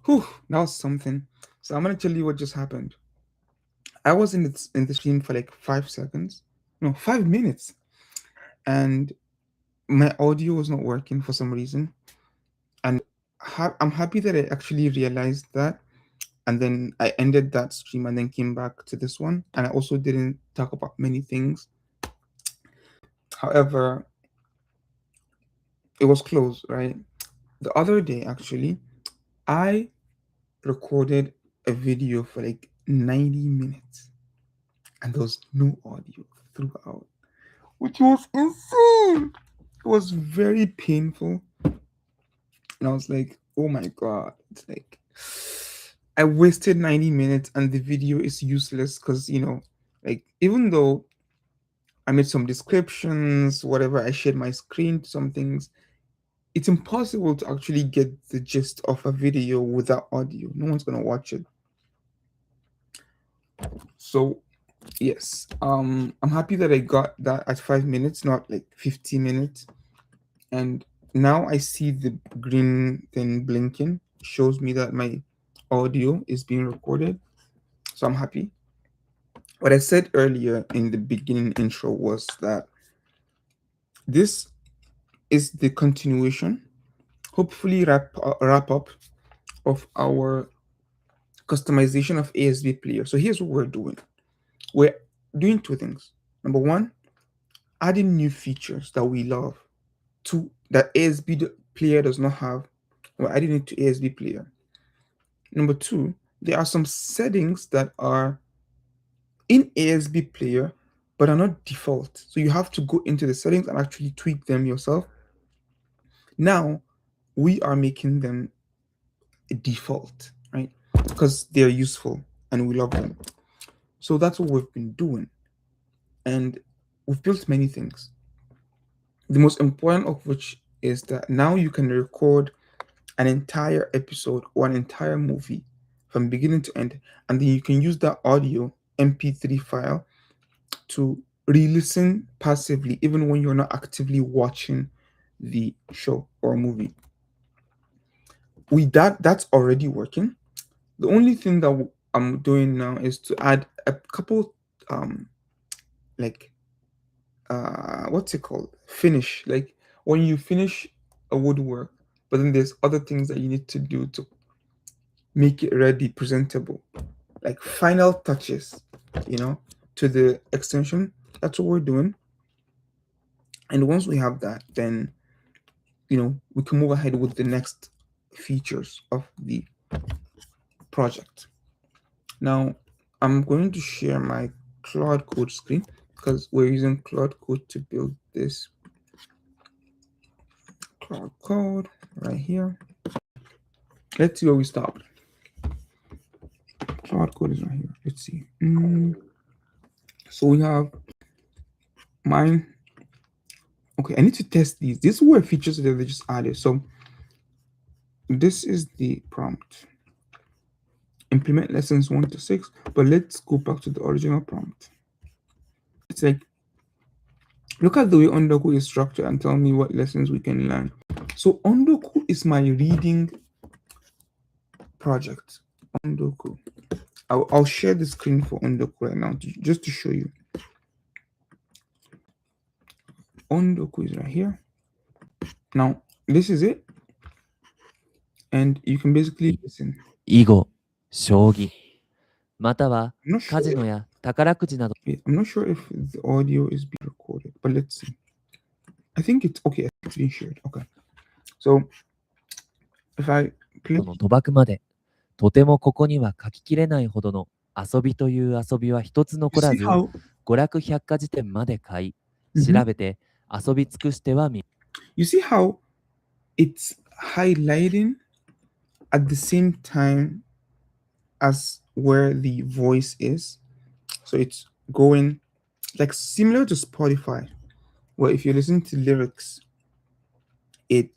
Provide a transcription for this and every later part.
Whew, that was something. So I'm gonna tell you what just happened. I was in the stream for like 5 seconds, no, 5 minutes, and my audio was not working for some reason. And I'm happy that I actually realized that, and then I ended that stream and then came back to this one. And I also didn't talk about many things. However, it was close, right? The other day, actually, I recorded a video for like 90 minutes and there was no audio throughout, which was insane. It was very painful. And I was like, oh my God. It's like, I wasted 90 minutes and the video is useless because, like, even though I made some descriptions, whatever, I shared my screen to some things, it's impossible to actually get the gist of a video without audio. No one's gonna watch it. So yes, I'm happy that I got that at 5 minutes, not like 15 minutes. And now I see the green thing blinking, shows me that my audio is being recorded. So I'm happy. What I said earlier in the beginning intro was that this is the continuation, hopefully wrap up of our customization of ASB player. So here's what we're doing. We're doing two things. Number one, adding new features that we love to that ASB player does not have. We're adding it to ASB player. Number two, there are some settings that are in ASB player but are not default. So you have to go into the settings and actually tweak them yourself. Now we are making them a default, right? Because they're useful and we love them. So that's what we've been doing. And we've built many things. The most important of which is that now you can record an entire episode or an entire movie from beginning to end, and then you can use that audio MP3 file to re-listen passively, even when you're not actively watching the show or movie. That's already working. The only thing that I'm doing now is to add a couple, like what's it called? Finish. Like when you finish a woodwork, but then there's other things that you need to do to make it ready, presentable, like final touches, you know, to the extension. That's what we're doing. And once we have that, then we can move ahead with the next features of the project. Now, I'm going to share my Cloud Code screen because we're using Cloud Code to build this Cloud Code right here. Let's see where we stopped. Cloud Code is right here. Let's see. So we have mine. Okay, I need to test these. These were features that they just added. So this is the prompt. Implement lessons 1 to 6, but let's go back to the original prompt. It's like, look at the way Ondoku is structured and tell me what lessons we can learn. So Ondoku is my reading project. Ondoku. I'll share the screen for Ondoku right now just to show you. Ondoku is right here. Now, this is it. And you can basically listen. 囲碁、将棋、または I'm not sure カジノや宝くじなど I'm not sure if the audio is being recorded, but let's see. I think it's okay. It's being shared. Okay. So if I play の賭博まで、とてもここには書ききれないほどの遊びという遊びは一つ you 残ら see ず、 how 娯楽百科事典まで買い、 Mhm. 調べて遊び尽くしてはみ you see how it's highlighting at the same time as where the voice is. So it's going like similar to Spotify, where if you listen to lyrics, it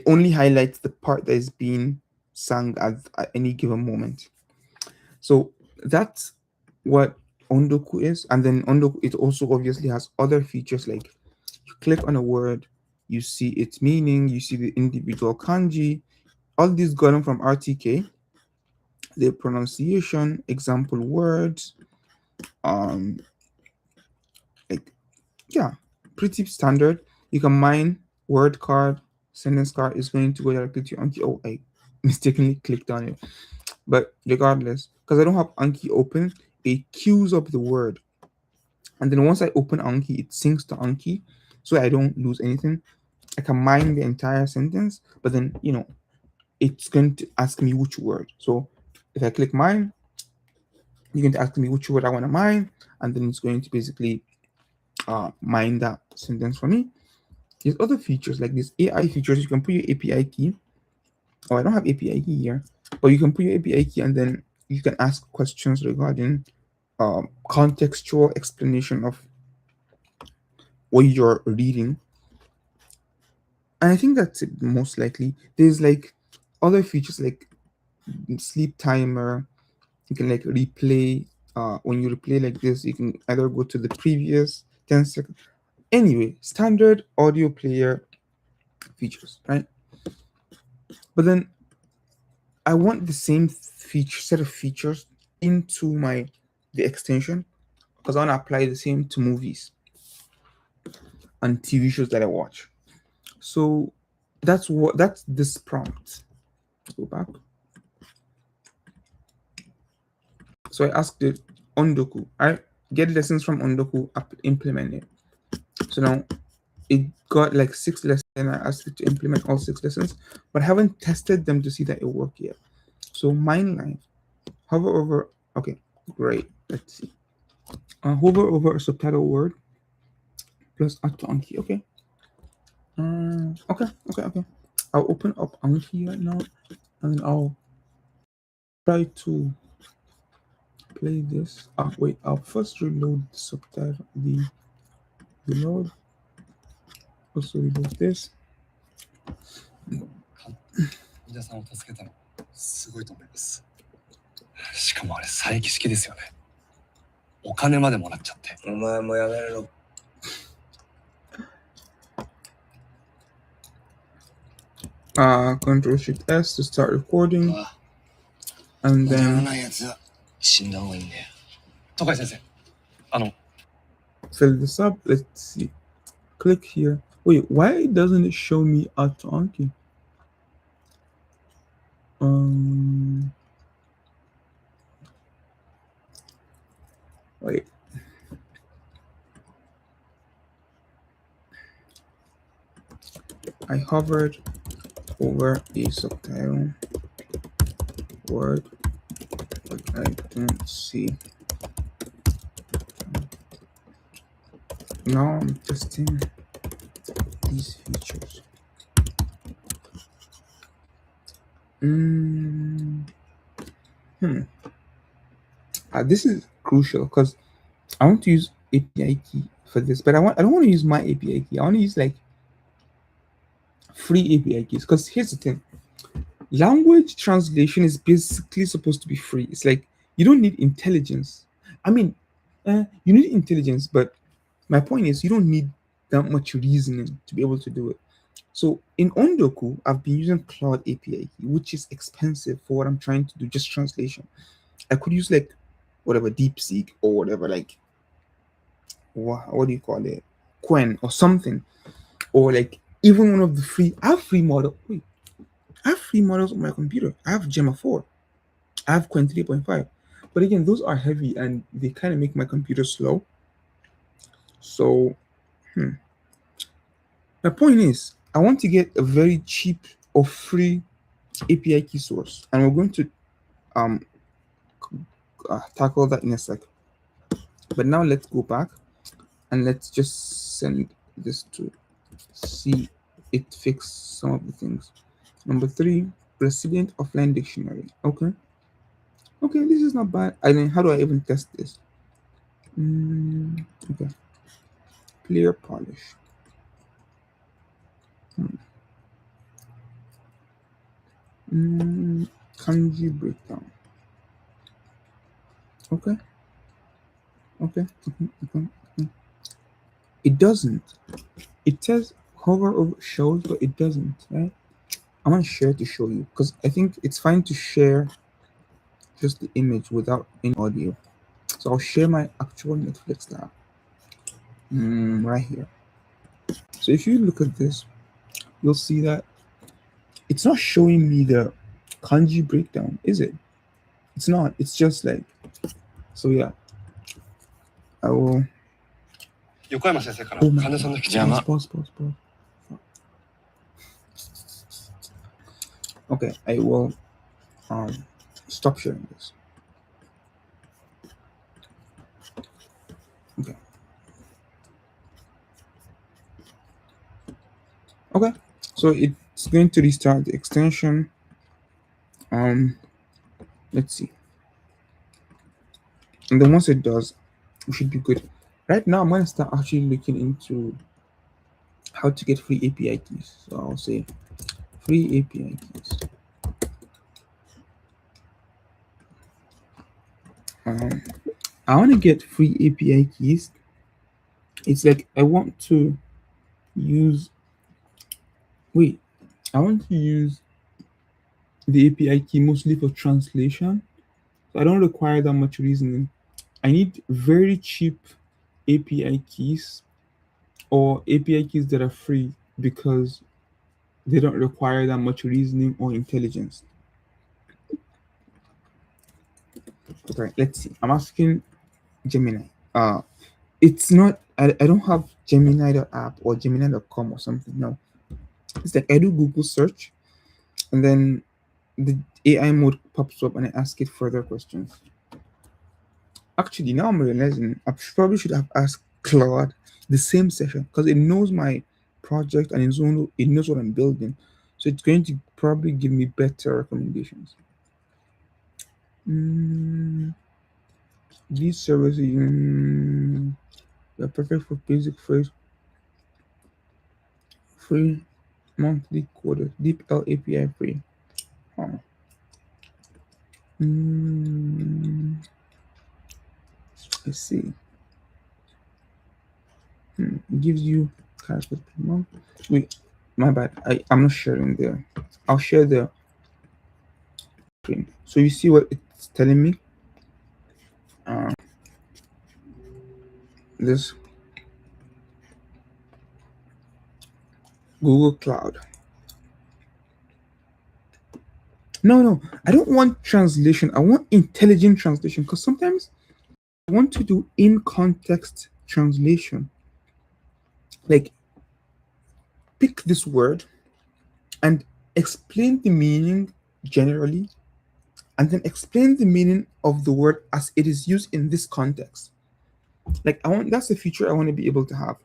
only highlights the part that is being sung at any given moment. So that's what Ondoku is. And then Ondoku, it also obviously has other features like you click on a word, you see its meaning, you see the individual kanji, all these got them from RTK. The pronunciation, example words, um, like yeah, pretty standard. You can mine word card, sentence card is going to go directly to Anki. Oh, I mistakenly clicked on it. But regardless, because I don't have Anki open, it queues up the word. And then once I open Anki, it syncs to Anki so I don't lose anything. I can mine the entire sentence, but then, it's going to ask me which word. So if I click mine, you're going to ask me which word I want to mine, and then it's going to basically mine that sentence for me. There's other features like these AI features. You can put your API key. Oh, I don't have API key here, but you can put your API key and then you can ask questions regarding contextual explanation of what you're reading. And I think that's it most likely. There's like other features like sleep timer. You can like replay. When you replay like this, you can either go to the previous 10 seconds. Anyway, standard audio player features, right? But then I want the same feature set of features into the extension because I want to apply the same to movies and TV shows that I watch. So that's this prompt. Go back. So I asked it Ondoku. I get lessons from Ondoku, implement it. So now it got like 6 lessons and I asked it to implement all 6 lessons, but I haven't tested them to see that it worked yet. So mine line, hover over, okay, great. Let's see. Hover over a subtitle word plus add to Anki. Okay. Okay. I'll open up Anki right now and then I'll try to play this. Wait, I'll first reload the subtitle, the reload. Also reload this. 患者さんを助けたのすごいと思います。しかもあれ佐伯式ですよね。お金までもらっちゃって。お前もやめろ。Control Shift S to start recording. And やら then ないやつは死んだ方がいいんだよ。戸貝先生、fill this up. Let's see. Click here. Wait, why doesn't it show me add to Anki? Wait. I hovered over a subtitle word, but I don't see. Now I'm testing these features. This is crucial because I want to use API key for this, but I don't want to use my API key. I want to use like free API keys because here's the thing. Language translation is basically supposed to be free. It's like you don't need intelligence. I mean, you need intelligence, but my point is you don't need that much reasoning to be able to do it. So in Ondoku, I've been using Cloud API key, which is expensive for what I'm trying to do, just translation. I could use like whatever DeepSeek or whatever, like what do you call it, Quen or something, or like even one of the free. I have free model. Wait, I have free models on my computer. I have Gemma 4. I have Quen 3.5. But again, those are heavy and they kind of make my computer slow. So, my point is, I want to get a very cheap or free API key source, and we're going to tackle that in a sec. But now let's go back and let's just send this to see it fix some of the things. Number 3, resilient offline dictionary. Okay, this is not bad. I mean, how do I even test this? Okay, clear polish. Kanji breakdown. Okay. It doesn't. It says hover over shows, but it doesn't, right? I want to share to show you because I think it's fine to share just the image without any audio. So I'll share my actual Netflix tab right here. So if you look at this, you'll see that it's not showing me the kanji breakdown, is it? It's not. It's just like, so yeah. I will. 横山先生から Oh my 患者さん god. の口に Pause. Okay, I will stop sharing this. Okay. Okay. So it's going to restart the extension. Let's see. And then once it does, we should be good. Right now, I'm going to start actually looking into how to get free API keys. So I'll say free API keys. I want to get free API keys. It's like I want to use. Wait, I want to use the API key mostly for translation. So I don't require that much reasoning. I need very cheap API keys or API keys that are free because they don't require that much reasoning or intelligence. Okay, let's see. I'm asking Gemini. It's not, I don't have Gemini.app or Gemini.com or something. No. It's like I do Google search and then the AI mode pops up and I ask it further questions. Actually, now I'm realizing I probably should have asked Claude the same session because it knows my project and it knows what I'm building. So it's going to probably give me better recommendations. These services they're perfect for basic phrase, free monthly quota, deep L API free. Oh. I see. It gives you character per month. Wait, my bad. I'm not sharing there. I'll share the screen. So you see what it's telling me? This Google Cloud. No, I don't want translation. I want intelligent translation because sometimes I want to do in context translation. Like, pick this word and explain the meaning generally, and then explain the meaning of the word as it is used in this context. Like, that's the feature I want to be able to have.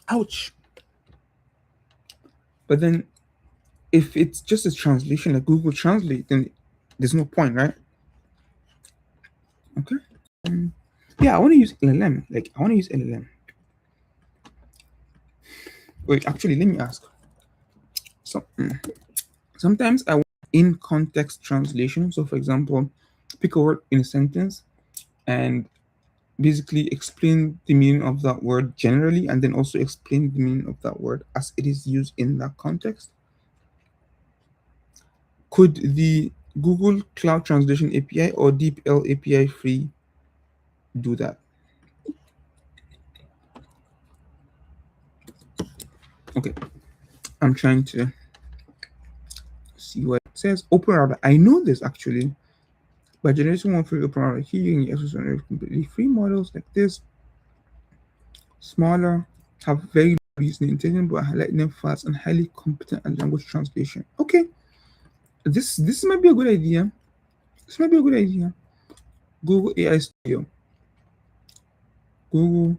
Ouch. But then if it's just a translation like Google Translate, then there's no point, right? Okay. Yeah, I want to use LLM. Like, I want to use LLM. Wait, actually, let me ask. So, sometimes I want in context translation. So, for example, pick a word in a sentence and basically explain the meaning of that word generally, and then also explain the meaning of that word as it is used in that context. Could the Google Cloud Translation API or DeepL API free do that? Okay, I'm trying to see what it says. Open router. I know this actually. By generating one free open router, here you can access completely free models like this. Smaller, have very low reasoning intelligence, but lightning fast and highly competent at language translation. Okay, this might be a good idea. This might be a good idea. Google AI Studio. Google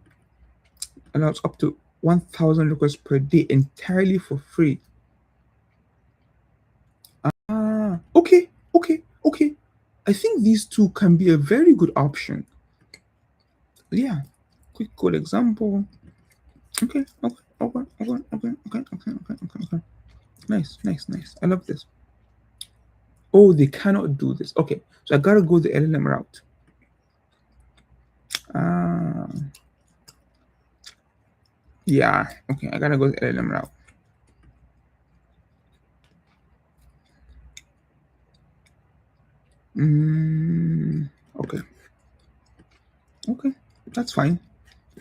allows up to 1,000 requests per day entirely for free. Okay. I think these two can be a very good option. Yeah, quick code example. Okay. Nice. I love this. Oh, they cannot do this. Okay, so I gotta go the LLM route. Yeah, okay, I gotta go the LLM route. Okay. Okay, that's fine.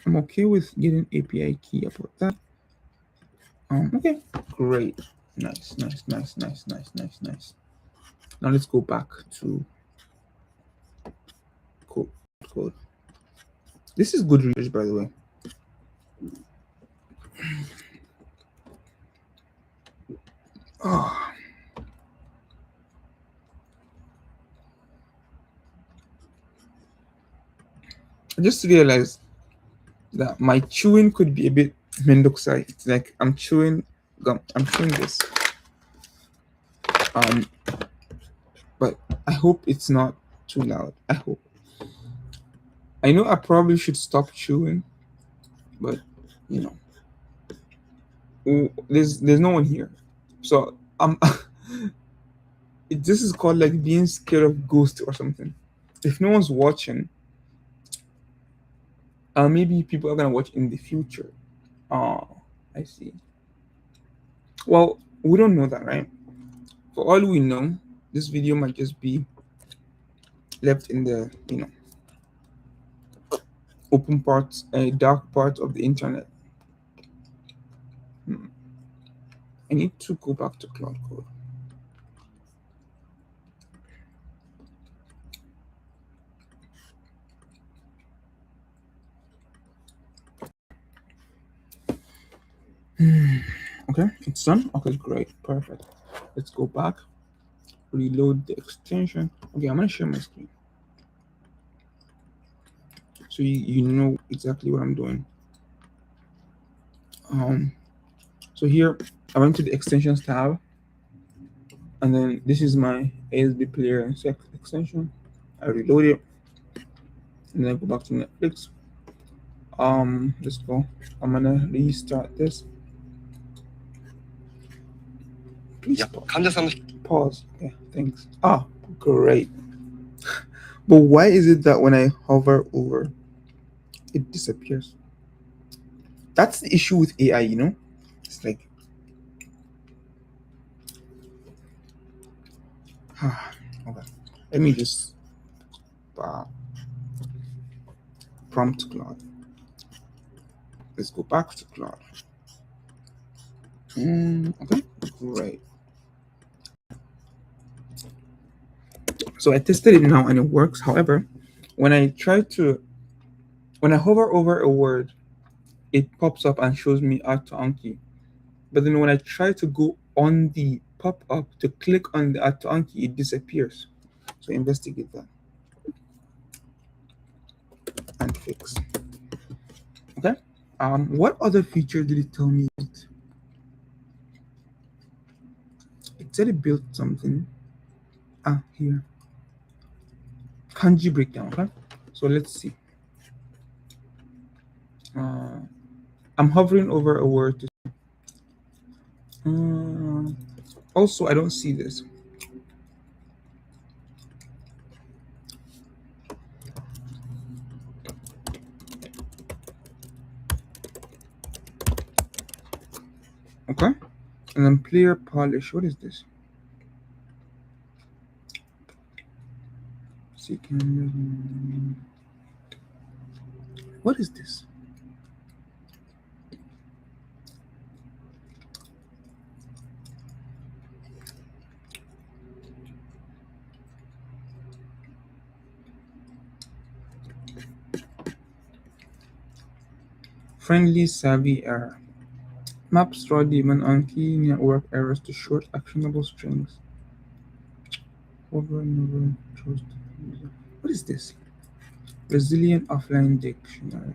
I'm okay with getting API key about that. Okay, great. Nice. Now let's go back to code. This is good research, by the way. Oh. I just realized that my chewing could be a bit mendokusai. It's like I'm chewing gum. I'm chewing this. But I hope it's not too loud. I hope. I know I probably should stop chewing, but you know, there's no one here, so I'm. This is called like being scared of ghosts or something. If no one's watching, maybe people are gonna watch in the future. Oh, I see. Well, we don't know that, right? For all we know, this video might just be left in the open parts, a dark part of the internet. I need to go back to Cloud Code. Okay, it's done. Okay, great, perfect. Let's go back, reload the extension. Okay, I'm gonna share my screen so you know exactly what I'm doing. So here I went to the extensions tab, and then this is my ASB player and extension. I reload it, and then I go back to Netflix. Let's go. I'm gonna restart this. Please pause. Yeah, thanks. Ah, great. But why is it that when I hover over, it disappears? That's the issue with AI, you know? It's like, okay. Let me just prompt Claude. Let's go back to Claude. Okay, great. So I tested it now and it works. However, when I hover over a word, it pops up and shows me add to Anki. But then when I try to go on the pop-up to click on the add to Anki, it disappears. So investigate that and fix. Okay. What other feature did it tell me? It said it built something. Here. Kanji breakdown. Okay. So let's see. I'm hovering over a word to. Also, I don't see this. Okay. And then player polish. What is this? What is this? Friendly savvy error. Maps draw daemon on key network errors to short actionable strings. Over and over. What is this? Resilient offline dictionary.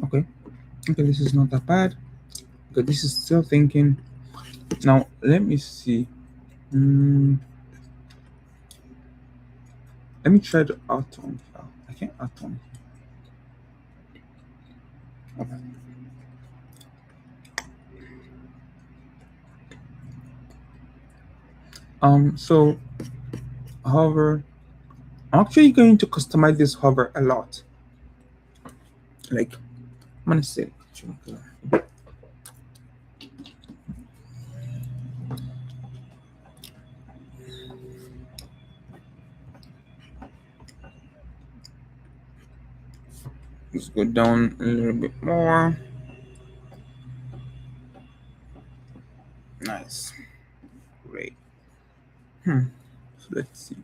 Okay. Okay, this is not that bad. Okay, this is still thinking. Now let me see. Let me try to atom. I can't atom. Okay. So hover. I'm actually going to customize this hover a lot. Like, I'm gonna say. Let's go down a little bit more. Nice. Great. So let's see.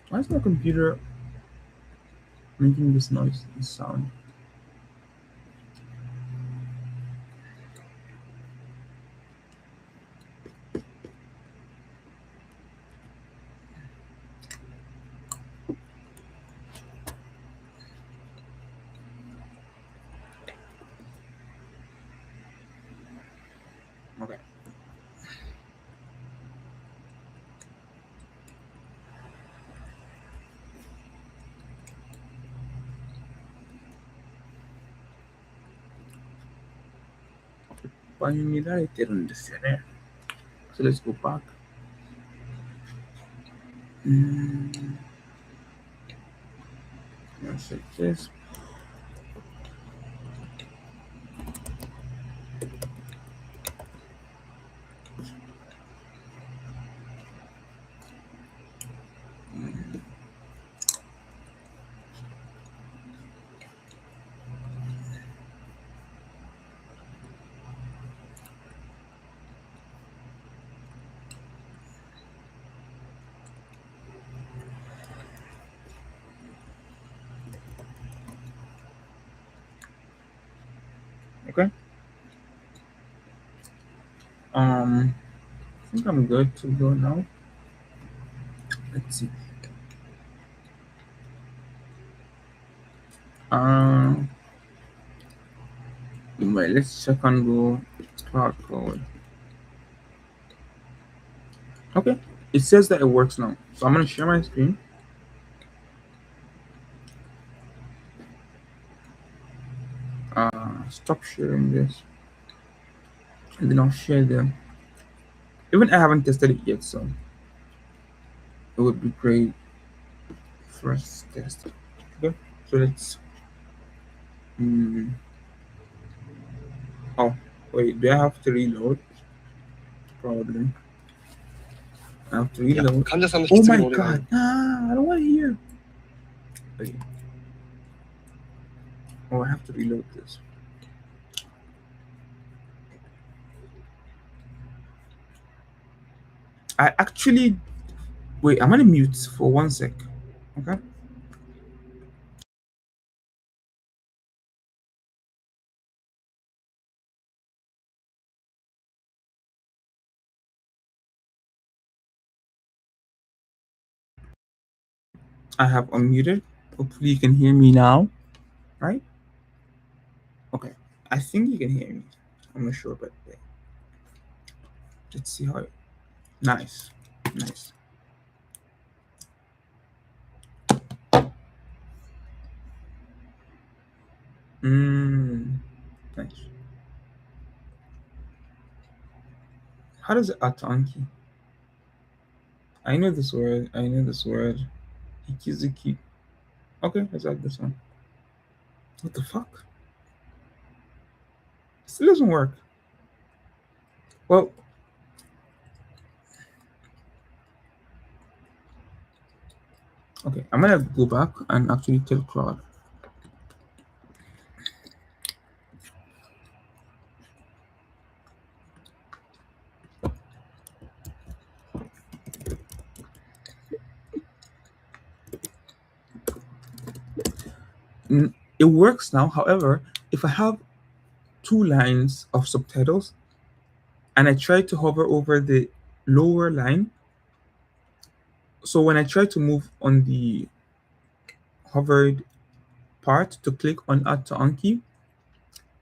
Why is my computer making this noise, this sound? Okay. So let's go back. Let's check this. Okay. I think I'm good to go now. Let's see. Wait, let's check and go cloud code. Okay, it says that it works now. So I'm gonna share my screen. Stop sharing this, and then I'll share them. Even I haven't tested it yet, so it would be great for us to test. Okay, so let's. Oh, wait, do I have to reload? Probably. I have to いや reload. 患者さんの Oh 引き継ぎ my のお願い god! I don't want to hear. Wait. Oh, I have to reload this. I actually. Wait, I'm gonna mute for 1 sec. Okay. I have unmuted. Hopefully you can hear me now, right? Okay. I think you can hear me. I'm not sure, but let's see how it. Nice. Nice. Nice. How does it atanki? I know this word. I know this word. Ikizuki. Okay, let's add this one. What the fuck? Still doesn't work. Well, okay, I'm gonna go back and actually tell Claude. It works now. However, if I have 2 lines of subtitles and I try to hover over the lower line, so when I try to move on the hovered part to click on add to Anki,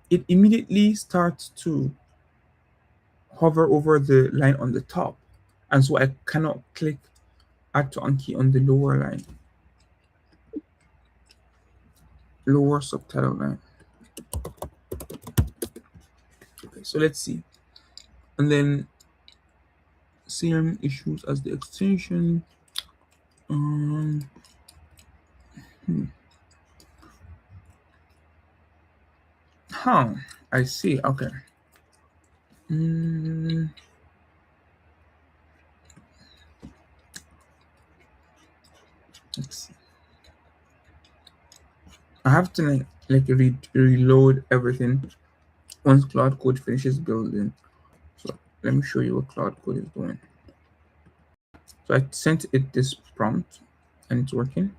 it immediately starts to hover over the line on the top. And so I cannot click add to Anki on the lower line, lower subtitle line. Okay, so let's see. And then CM issues as the extension. Huh, I see. Okay. Let's see. I have to like reload everything once Cloud Code finishes building. So let me show you what Cloud Code is doing. So I sent it this prompt and it's working.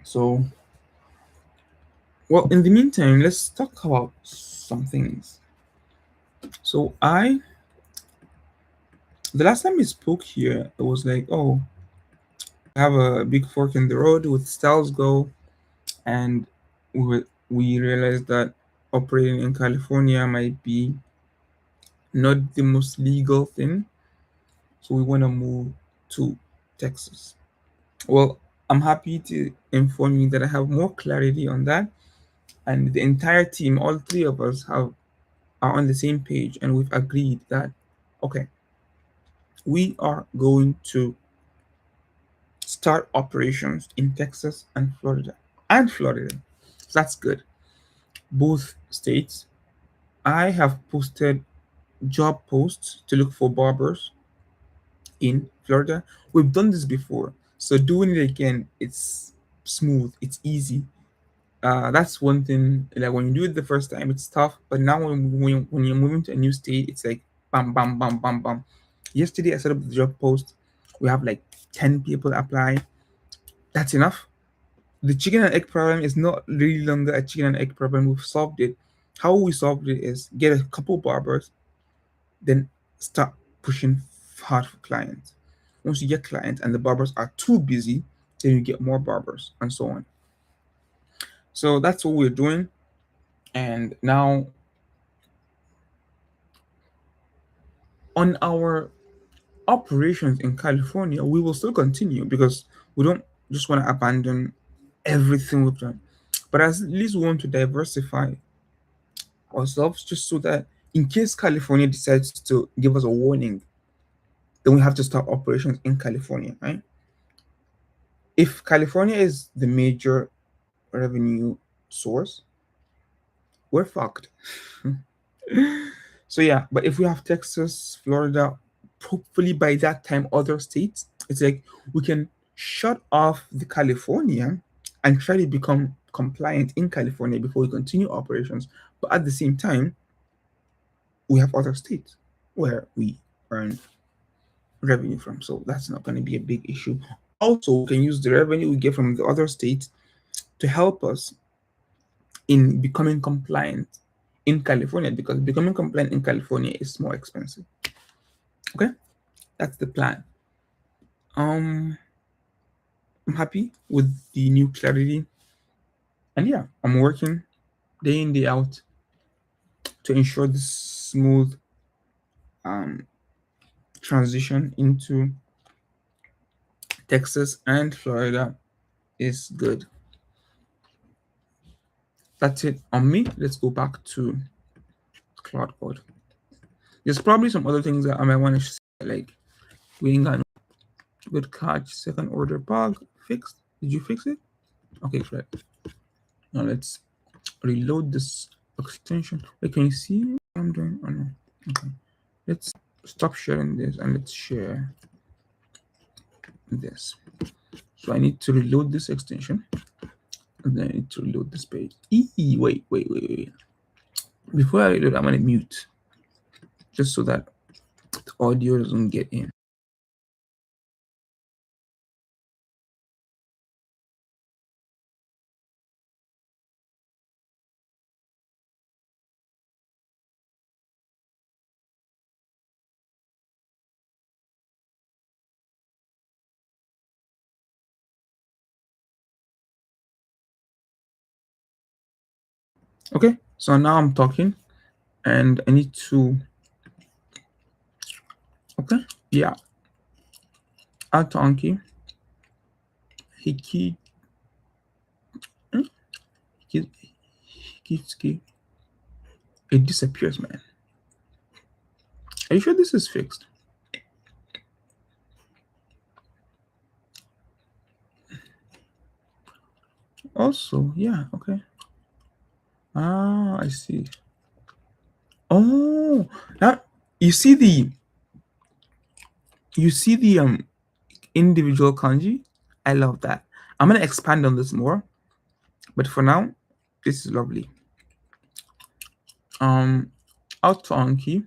So, well, in the meantime, let's talk about some things. So the last time we spoke here, it was like, oh, I have a big fork in the road with Styles Go, and we realized that operating in California might be not the most legal thing, so we want to move to Texas. Well, I'm happy to inform you that I have more clarity on that, and the entire team, all three of us, are on the same page, and we've agreed that okay, we are going to start operations in Texas and Florida. And Florida. So that's good. Both states. I have posted job posts to look for barbers in Florida. We've done this before. So doing it again, it's smooth, it's easy. That's one thing. Like when you do it the first time, it's tough. But now when you're moving to a new state, it's like bam, bam, bam, bam, bam. Yesterday, I set up the job post. We have like 10 people apply. That's enough. The chicken and egg problem is not really longer a chicken and egg problem. We've solved it. How we solved it is get a couple barbers, then start pushing hard for clients. Once you get clients and the barbers are too busy, then you get more barbers and so on. So that's what we're doing. And now on our operations in California, we will still continue because we don't just want to abandon everything we've done. But at least we want to diversify ourselves just so that in case California decides to give us a warning, then we have to start operations in California, right? If California is the major revenue source, we're fucked. So yeah, but if we have Texas, Florida, hopefully by that time other states, it's like we can shut off the California and try to become compliant in California before we continue operations. But at the same time, we have other states where we earn revenue from. So that's not going to be a big issue. Also, we can use the revenue we get from the other states to help us in becoming compliant in California because becoming compliant in California is more expensive. Okay, that's the plan. I'm happy with the new clarity, and yeah, I'm working day in day out to ensure this smooth transition into Texas and Florida is good. That's it on me. Let's go back to Cloud Code. There's probably some other things that I might want to say, like we ain't got no good catch, second order bug fixed. Did you fix it? Okay, great. Now let's reload this extension. Wait, can you see what I'm doing? Oh no. Okay. Let's stop sharing this and let's share this. So I need to reload this extension. And then I need to reload this page. Wait. Before I reload, I'm gonna mute. Just so that the audio doesn't get in. Okay, so now I'm talking and I need to, okay, yeah. Atonki, Hiki, Hikitsuki. It disappears, man. Are you sure this is fixed? Also, yeah, okay. Ah, I see. Oh, that you see the individual kanji. I love that. I'm gonna expand on this more, but for now, this is lovely. Auto Anki.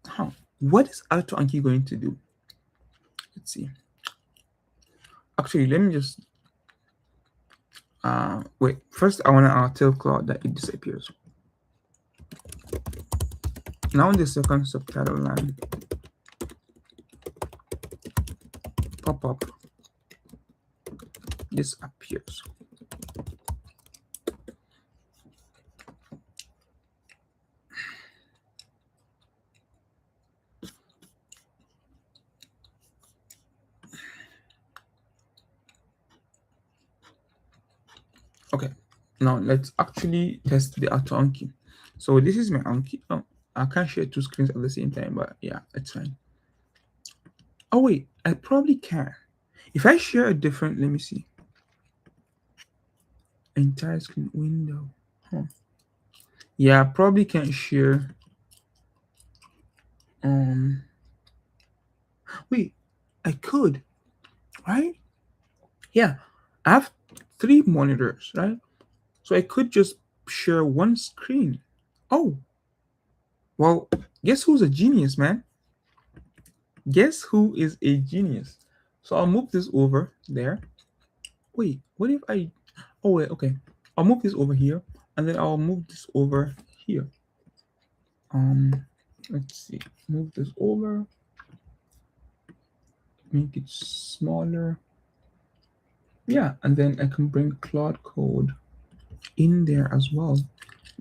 Huh. What is Auto Anki going to do? Let's see. Actually, let me just wait. First, I want to tell Claude that it disappears. Now in the second subtitle line, pop up disappears. Okay, now let's actually test the Auto Anki. So this is my Anki. Oh, I can't share two screens at the same time, but yeah, it's fine. Oh wait, I probably can. If I share a different, let me see. Entire screen window. Huh. Yeah, I probably can't share. Wait, I could, right? Yeah, I have 3 monitors, right? So I could just share one screen. Oh, well, guess who's a genius, man? Guess who is a genius? So I'll move this over there. Wait, what if I... Oh, wait, okay. I'll move this over here, and then I'll move this over here. Let's see. Move this over. Make it smaller. Yeah, and then I can bring Claude Code in there as well.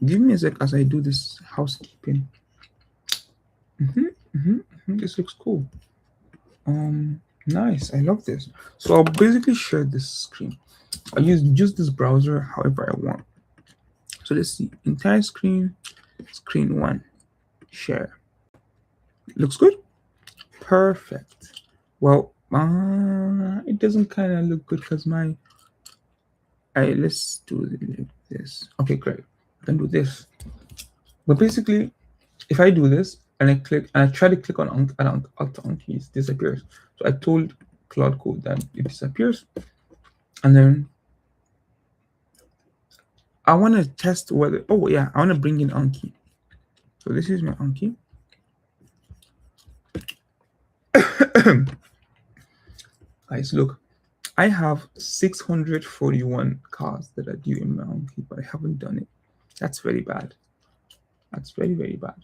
Give me a sec as I do this housekeeping. This looks cool. Nice. I love this. So I'll basically share this screen. I use just this browser however I want. So let's see. Entire screen, screen 1, share. Looks good. Perfect. Well, it doesn't kind of look good because my. Let's do this. Okay, great. I can do this. But basically, if I do this and I click and I try to click on Auto Anki, it disappears. So I told Cloud Code that it disappears, and then I want to test whether. Oh yeah, I want to bring in Anki. So this is my Anki. Guys, look, I have 641 cars that are due in my Anki, but I haven't done it. That's very bad. That's very, very bad.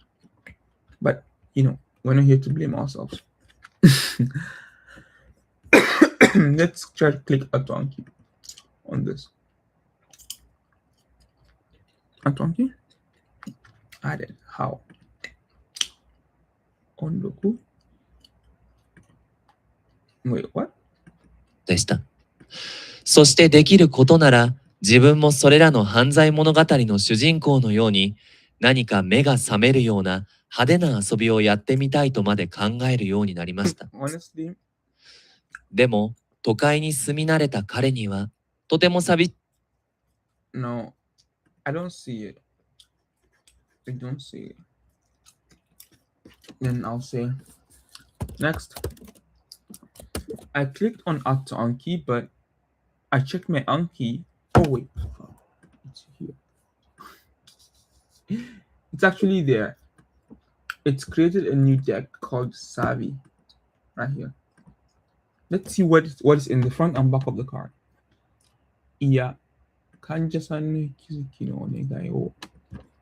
But you know, we're not here to blame ourselves. Let's try to click Auto Anki on this. Auto Anki added. How? On Loku. Wait, what? でした。そしてできることなら、自分もそれらの犯罪物語の主人公のように、何か目が覚めるような派手な遊びをやってみたいとまで考えるようになりました。Honestly, でも、都会に住み慣れた彼には、とてもno, I don't see it. I don't see it. Then I'll say next. I clicked on Auto Anki, but I checked my Anki. Oh wait, it's here. It's actually there. It's created a new deck called Savvy right here. Let's see what is in the front and back of the card. Yeah.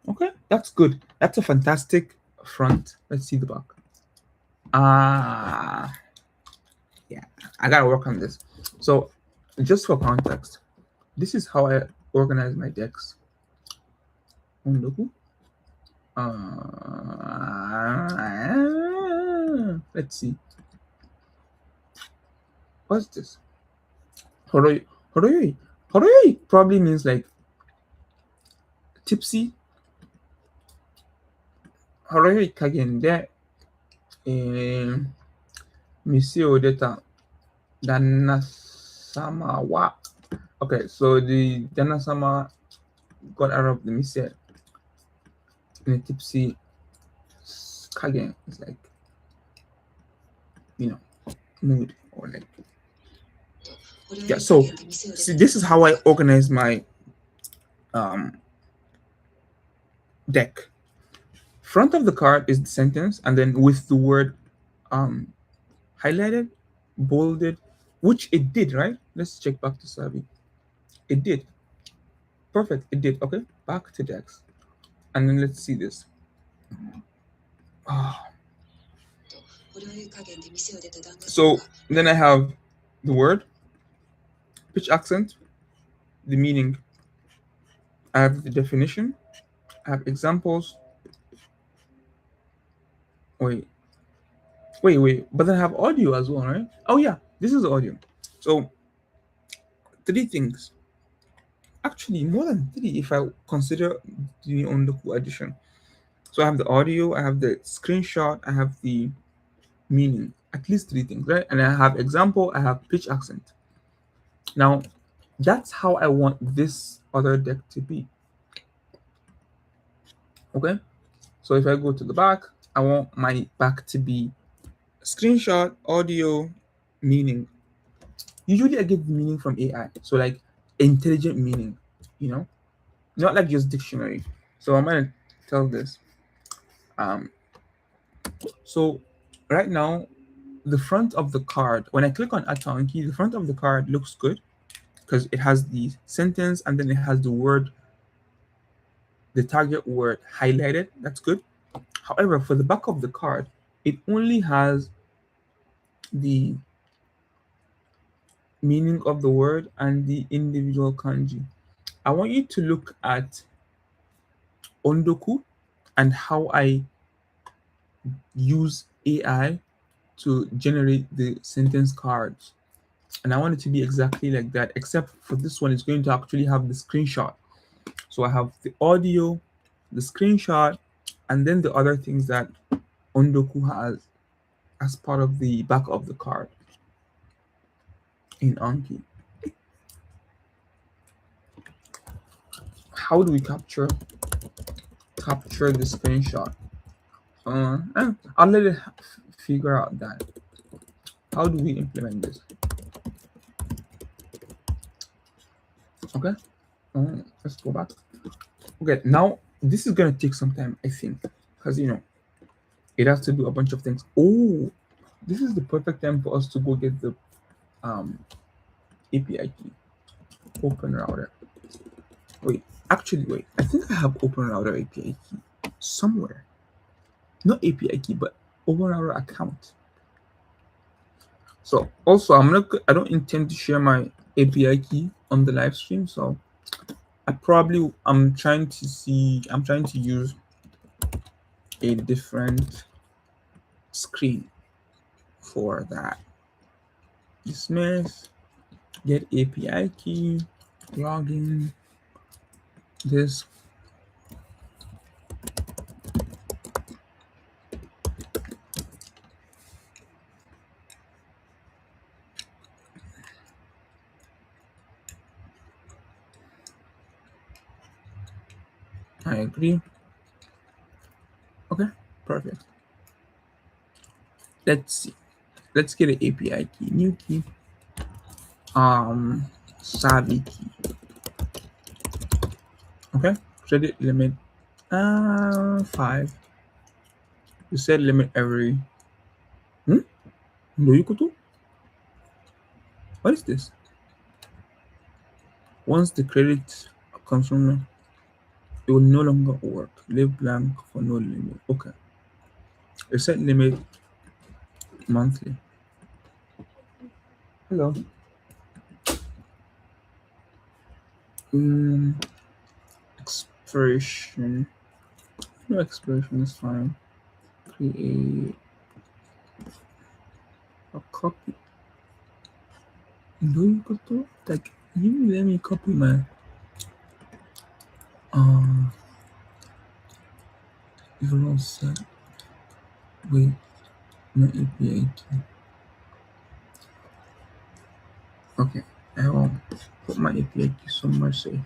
Okay, that's good. That's a fantastic front. Let's see the back. Yeah, I gotta work on this. So just for context, this is how I organize my decks. Let's see. What's this? Horoi. Horoi. Horoi probably means like tipsy. Horoi kagende. Misio deta. Danasama wa. Okay, so the Danasama got out of the mise in a tipsy kagen. It's like, mood or like. Yeah, so see, this is how I organize my deck. Front of the card is the sentence, and then with the word highlighted, bolded, which it did, right? Let's check back to Savi. It did. Perfect. It did. Okay. Back to decks. And then let's see this. So then I have the word, pitch accent, the meaning. I have the definition. I have examples. Wait. But then I have audio as well, right? Oh yeah, this is audio. So 3 things. Actually, more than 3 if I consider the Ondoku edition. So I have the audio, I have the screenshot, I have the meaning. At least 3 things, right? And I have example, I have pitch accent. Now, that's how I want this other deck to be. Okay? So if I go to the back, I want my back to be screenshot, audio, meaning. Usually I get the meaning from AI. So like intelligent meaning, not like just dictionary. So I'm gonna tell this. So right now, the front of the card, when I click on Atanki, the front of the card looks good because it has the sentence and then it has the word, the target word highlighted. That's good. However, for the back of the card, it only has the meaning of the word and the individual kanji. I want you to look at Ondoku and how I use AI to generate the sentence cards. And I want it to be exactly like that, except for this one, it's going to actually have the screenshot. So I have the audio, the screenshot, and then the other things that Ondoku has as part of the back of the card in Anki. How do we capture the screenshot? I'll let it figure out that. How do we implement this? Okay, let's go back. Okay, now this is gonna take some time, I think, because it has to do a bunch of things. Oh, this is the perfect time for us to go get the API key. Open router. Wait, I think I have open router API key somewhere. Not API key, but open router account. So also, I don't intend to share my API key on the live stream. So I'm trying to use a different screen for that. Dismiss, get API key, login, this. I agree. Okay, perfect. Let's see. Let's get an API key. New key. Savvy key. Okay. Credit limit. 5. You set limit every. Do you go to? What is this? Once the credit comes from, it will no longer work. Leave blank for no limit. Okay. Reset limit monthly. Hello. Expiration. No expiration is fine. Create. a copy. Do you got to like you let me copy my overall set. Wait, my API key. Okay, I will put my API key somewhere safe.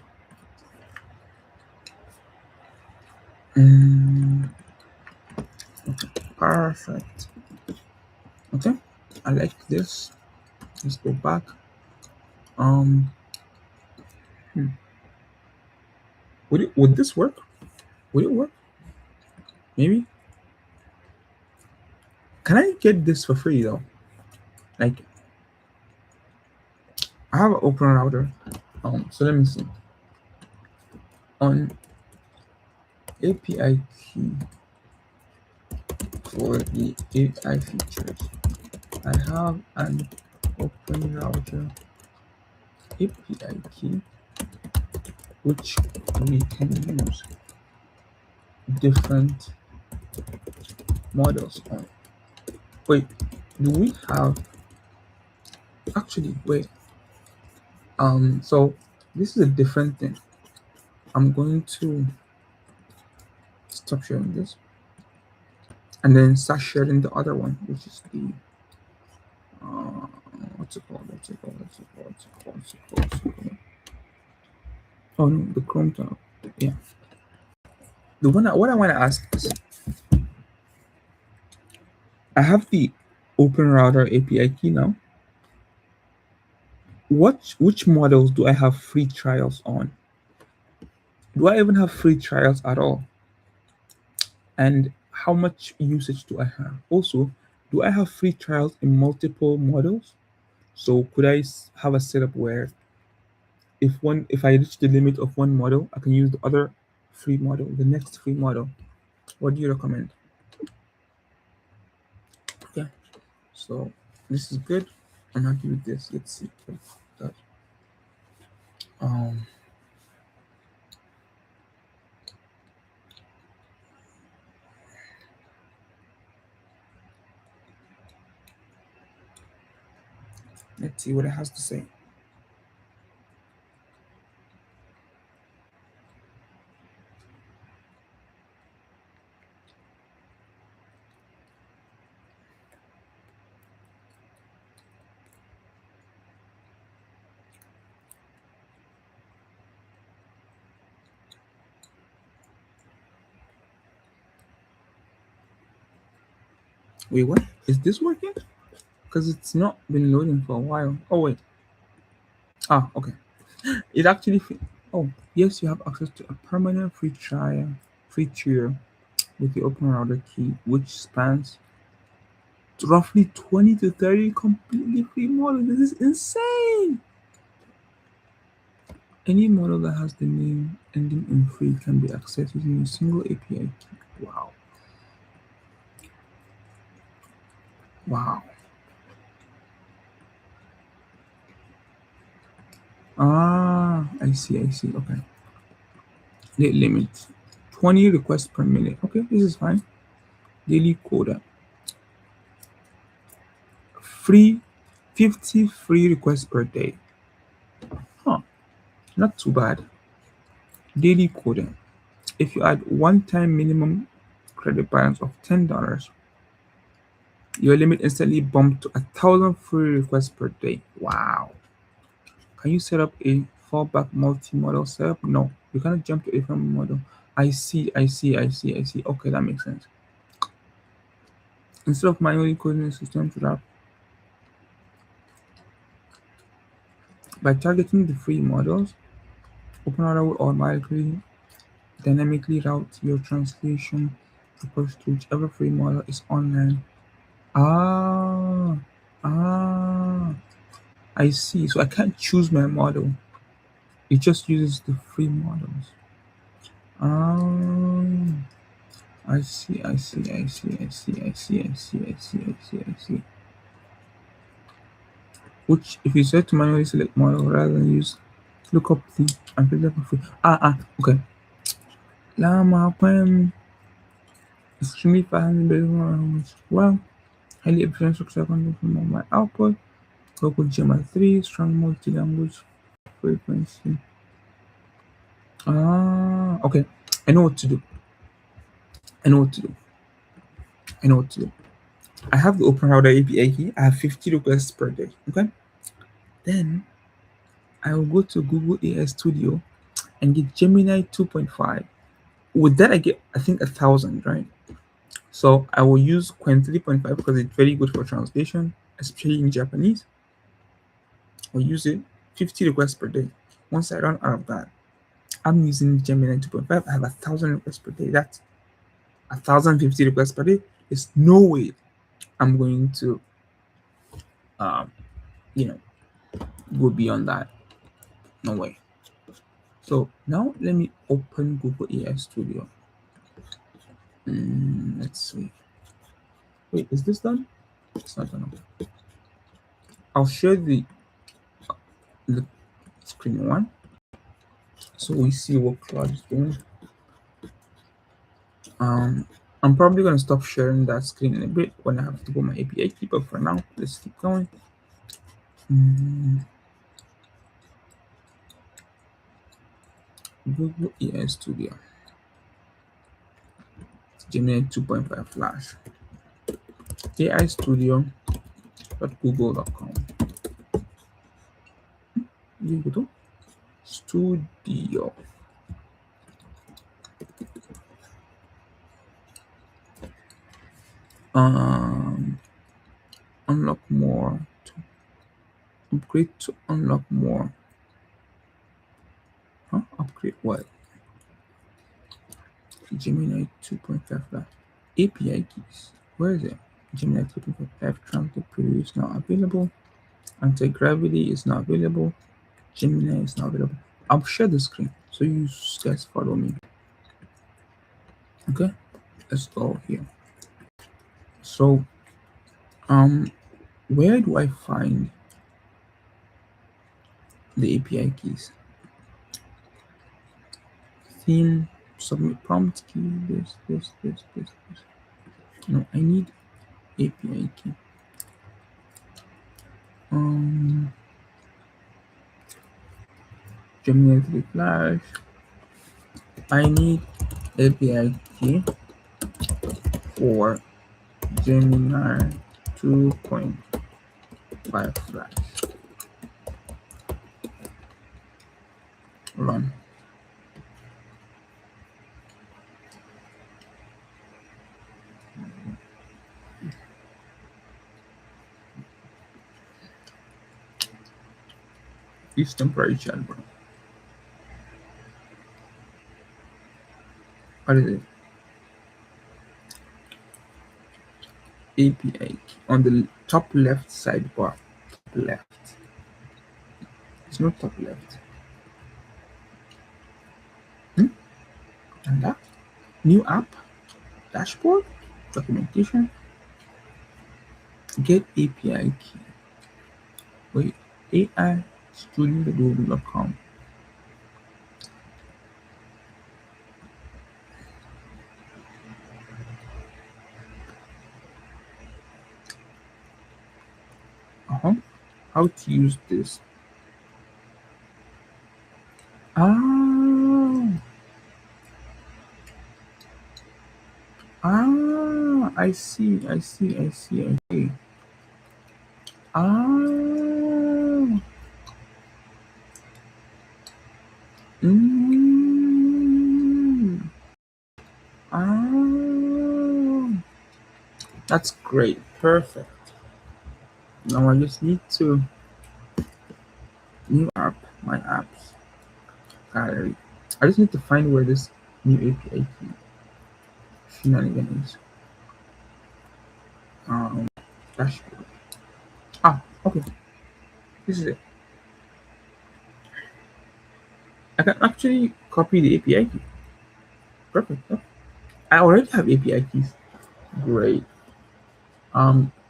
Okay, perfect. Okay, I like this. Let's go back. Would this work? Would it work? Maybe. Can I get this for free though? Like, I have an open router. So let me see. On API key for the AI features, I have an open router API key which we can use different models on. Wait, do we have actually wait? So this is a different thing. I'm going to stop sharing this and then start sharing the other one, which is the what's it called? Oh no, the Chrome tab. Yeah. The one what I want to ask is I have the Open Router API key now. Which models do I have free trials on? Do I even have free trials at all? And how much usage do I have? Also, do I have free trials in multiple models? So could I have a setup where if I reach the limit of one model, I can use the other free model, the next free model? What do you recommend? Okay, so this is good. I'm happy with this. Let's see. That. Um, let's see what it has to say. Wait, what? Is this working? Because it's not been loading for a while. Oh wait. Ah, okay. It actually. Oh yes, you have access to a permanent free tier with the Open Router key, which spans roughly 20 to 30 completely free models. This is insane. Any model that has the name ending in free can be accessed using a single API key. Wow. Wow. Ah, I see. Okay. Date limit 20 requests per minute. Okay, this is fine. Daily quota. Free 50 free requests per day. Huh. Not too bad. Daily quota. If you add one-time minimum credit balance of $10, your limit instantly bumped to 1,000 free requests per day. Wow. Can you set up a fallback multi-model setup? No, you cannot jump to a different model. I see. Okay, that makes sense. Instead of manually coding the system to that, by targeting the free models, OpenRouter will automatically dynamically route your translation request to whichever free model is online. Ah, ah, I see. So I can't choose my model. It just uses the free models. Ah, I see. Which, if you set to manually select model rather than use look up the and filter for free. Okay. Lama when extremely fast. Well, highly efficient structure content from my output, local Gemma 3, strong multi-language frequency. Okay. I know what to do. I know what to do. I know what to do. I have the Open Router API key. I have 50 requests per day. Okay. Then I will go to Google AI Studio and get Gemini 2.5. With that, I get, I think, 1,000, right? So I will use Qwen 3.5 because it's very good for translation, especially in Japanese. I'll use it 50 requests per day. Once I run out of that, I'm using Gemini 2.5. I have 1,000 requests per day. That's 1,050 requests per day. There's no way I'm going to, you know, go beyond that. No way. So now let me open Google AI Studio. Let's see. Wait, is this done? It's not done. Okay. I'll share the screen one so we see what Claude is doing. I'm probably gonna stop sharing that screen in a bit when I have to go my API key, but for now, let's keep going. Google AI Studio. Gemini 2.5 Flash. AI Studio.google.com. Google Studio. Unlock more. Upgrade to unlock more. Huh? Upgrade what? Gemini 2.5 Flash. API keys. Where is it? Gemini 2.5 translate preview is not available. Anti-gravity is not available. Gemini is not available. I'll share the screen so you guys follow me. Okay, let's go here. So, where do I find the API keys? Theme, submit prompt key, this. No, I need API key. Gemini 3 Flash. I need API key for Gemini 2.5 Flash. Run. Use temporary chatbot. What is it? API key on the top left sidebar. Top left. It's not top left. And that new app dashboard documentation. Get API key. Wait, AI Studio.google.com. How to use this? I see. That's great. Perfect. Now I just need to new app, my apps gallery. I just need to find where this new API key shenanigan is. Dashboard. Okay. This is it. I can actually copy the API key. Perfect. Oh, I already have API keys. Great.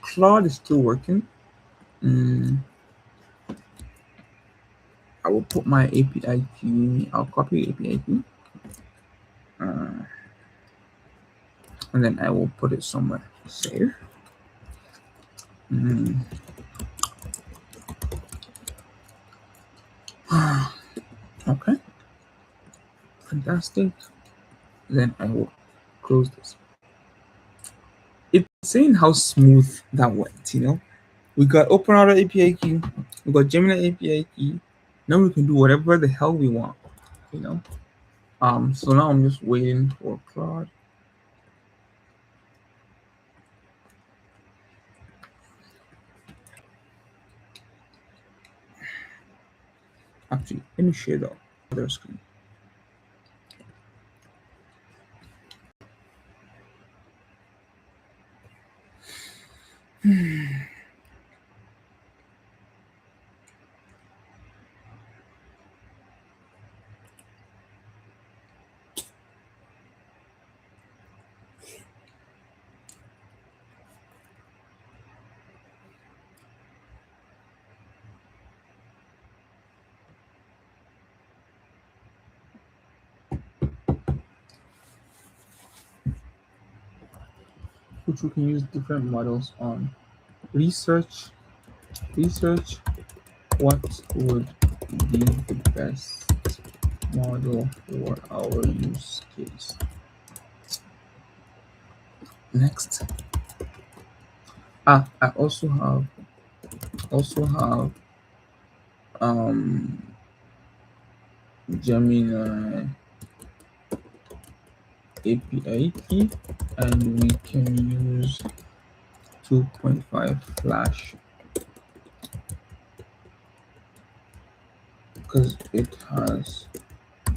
Claude is still working. I will put my API key. I'll copy the API key. And then I will put it somewhere. Save. Okay, fantastic. Then I will close this. It's saying how smooth that went, We got OpenAuto API key, we got Gemini API key. Now we can do whatever the hell we want, So now I'm just waiting for Claude. Actually, let me share the other screen. Which we can use different models on. Research what would be the best model for our use case. Next. I also have Gemini API key, and we can use 2.5 Flash because it has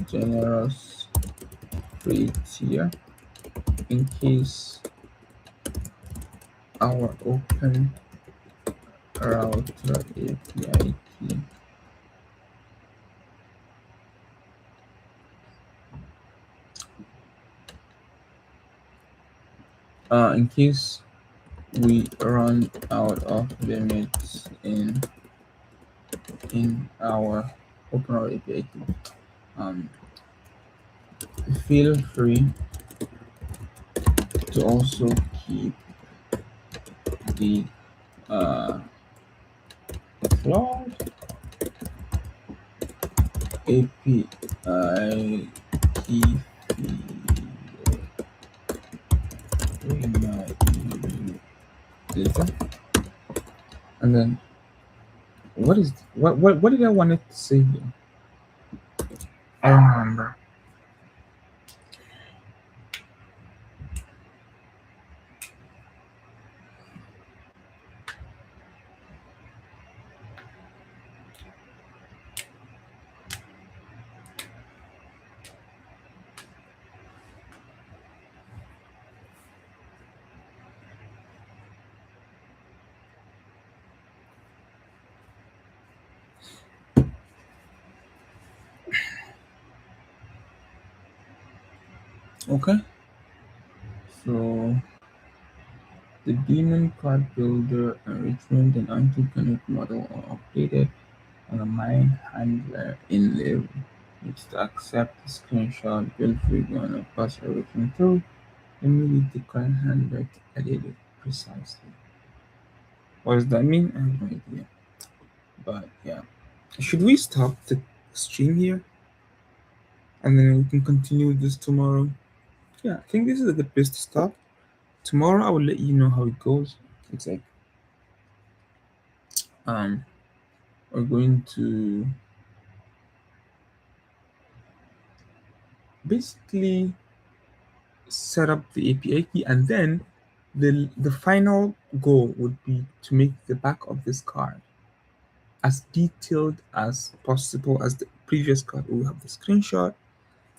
generous free tier in case our open router API key in case we run out of limits in our OpenAuto API key. Feel free to also keep the Claude API key data, and then what did I want it to say here? I don't remember. Okay, so the daemon card builder enrichment and anti-connect model are updated on a mine handler in Live. It's to accept the screenshot, build free one, and pass everything through. Let me read the current handler to edit it precisely. What does that mean? I have no idea. But yeah. Should we stop the stream here? And then we can continue this tomorrow? Yeah, I think this is a good place to stop. Tomorrow I will let you know how it goes. It's like we're going to basically set up the API key, and then the final goal would be to make the back of this card as detailed as possible as the previous card. We have the screenshot,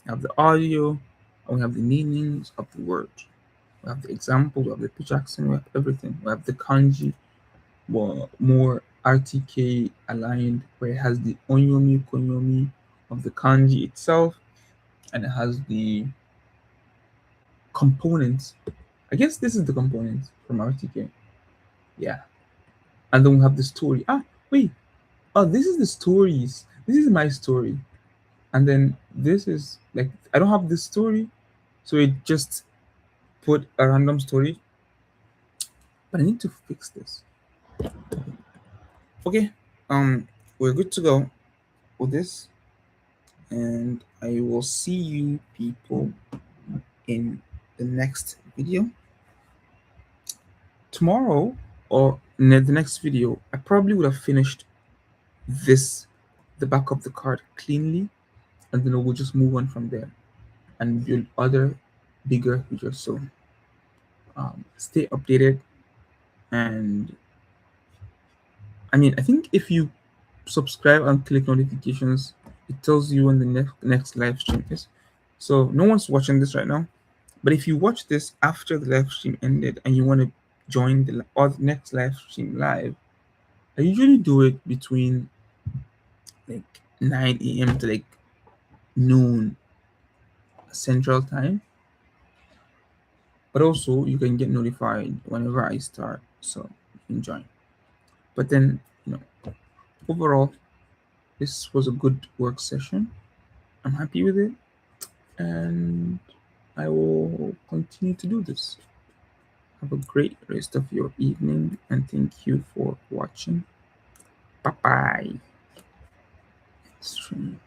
we have the audio, and we have the meanings of the words. We have the example, we have the pitch accent, we have everything. We have the kanji, more RTK aligned, where it has the onyomi, konyomi of the kanji itself, and it has the components. I guess this is the components from RTK. Yeah. And then we have the story. Wait. Oh, this is the stories. This is my story. And then this is like, I don't have this story. So it just put a random story. But I need to fix this. Okay, we're good to go with this, and I will see you people in the next video. Tomorrow, or in the next video, I probably would have finished the back of the card cleanly, and then we'll just move on from there and build other bigger features. So stay updated, and I mean, I think if you subscribe and click notifications, it tells you when the next live stream is. So no one's watching this right now, but if you watch this after the live stream ended and you want to join the next live stream live, I usually do it between like 9 a.m. to like noon Central Time. But also you can get notified whenever I start, so you can join. But then, overall, this was a good work session. I'm happy with it, and I will continue to do this. Have a great rest of your evening, and thank you for watching. Bye bye. Stream.